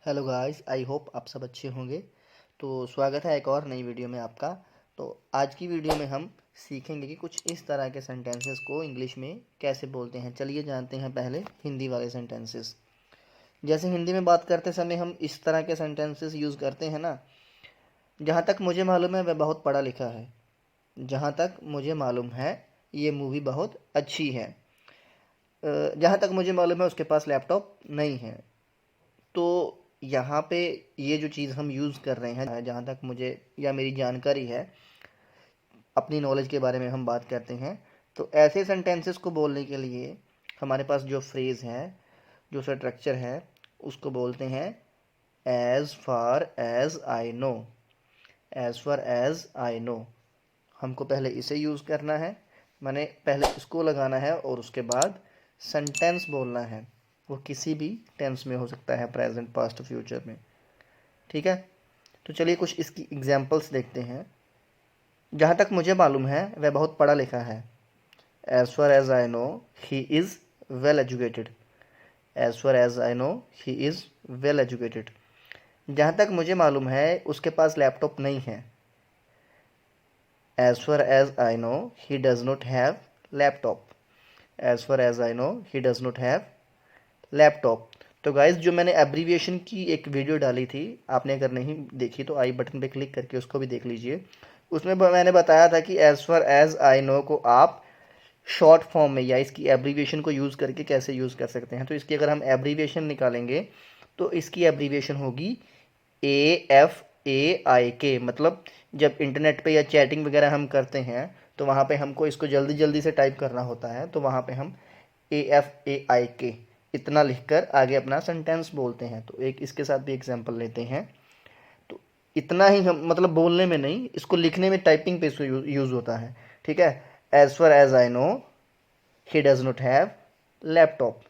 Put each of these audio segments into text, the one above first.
Hello guys, I hope आप सब अच्छे होंगे। तो स्वागत है एक और नई वीडियो में आपका। तो आज की वीडियो में हम सीखेंगे कि कुछ इस तरह के सेंटेंसेस को इंग्लिश में कैसे बोलते हैं। चलिए जानते हैं पहले हिंदी वाले सेंटेंसेस। जैसे हिंदी में बात करते समय हम इस तरह के सेंटेंसेस यूज़ करते हैं ना। जहाँ तक मुझे मालूम है वह बहुत पढ़ा लिखा है। जहाँ तक मुझे मालूम है ये मूवी बहुत अच्छी है। जहाँ तक मुझे मालूम है उसके पास लैपटॉप नहीं है। तो यहाँ पे ये जो चीज़ हम यूज़ कर रहे हैं, जहाँ तक मुझे या मेरी जानकारी है, अपनी नॉलेज के बारे में हम बात करते हैं। तो ऐसे सेंटेंसेस को बोलने के लिए हमारे पास जो फ्रेज़ है, जो स्ट्रक्चर है, उसको बोलते हैं as far as I know. As far as I know हमको पहले इसे यूज़ करना है, मैंने पहले इसको लगाना है और उसके बाद सेंटेंस बोलना है। वो किसी भी टेंस में हो सकता है, प्रेजेंट, पास्ट, फ्यूचर में। ठीक है, तो चलिए कुछ इसकी एग्जांपल्स देखते हैं। जहाँ तक मुझे मालूम है वह बहुत पढ़ा लिखा है। As far as I know he is well educated. As far as I know he is well educated. जहाँ तक मुझे मालूम है उसके पास लैपटॉप नहीं है। As far as I know he does not have laptop. As far as I know he does not have laptop. तो guys, जो मैंने एब्रीविएशन की एक वीडियो डाली थी, आपने अगर नहीं देखी तो आई बटन पे क्लिक करके उसको भी देख लीजिए। उसमें मैंने बताया था कि as far as I know को आप शॉर्ट फॉर्म में या इसकी एब्रीविएशन को यूज़ करके कैसे यूज़ कर सकते हैं। तो इसकी अगर हम एब्रीविएशन निकालेंगे तो इसकी एब्रीविएशन होगी AFAIK। मतलब जब इंटरनेट पे या चैटिंग वगैरह हम करते हैं तो वहाँ पे हमको इसको जल्दी जल्दी से टाइप करना होता है, तो वहाँ पे हम AFAIK इतना लिखकर आगे अपना सेंटेंस बोलते हैं। तो एक इसके साथ भी एग्जांपल लेते हैं। तो इतना ही हम, मतलब बोलने में नहीं, इसको लिखने में, टाइपिंग पे इसको यूज़ होता है। ठीक है, as far as I know he does not have laptop.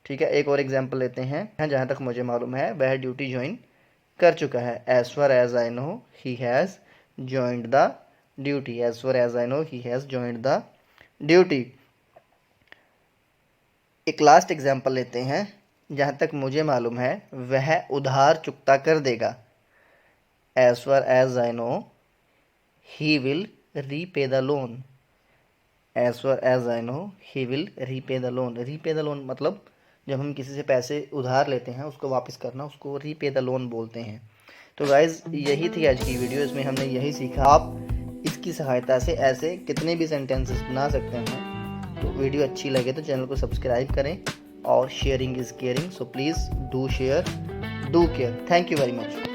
ठीक है, एक और एग्जांपल लेते हैं। जहाँ तक मुझे मालूम है वह ड्यूटी ज्वाइन कर चुका है। As far as I know he has joined the duty. As far as I know he has joined the duty. एक लास्ट एग्जाम्पल लेते हैं। जहाँ तक मुझे मालूम है वह उधार चुकता कर देगा। As far as I know he will repay the loan. As far as I know he will repay the loan. Repay the loan मतलब जब हम किसी से पैसे उधार लेते हैं उसको वापस करना, उसको रीपे द लोन बोलते हैं। तो गाइज, यही थी आज की वीडियो। इसमें हमने यही सीखा। आप इसकी सहायता से ऐसे कितने भी सेंटेंसेस बना सकते हैं। तो वीडियो अच्छी लगे तो चैनल को सब्सक्राइब करें, और sharing is caring, so please do share, do care. Thank you very much.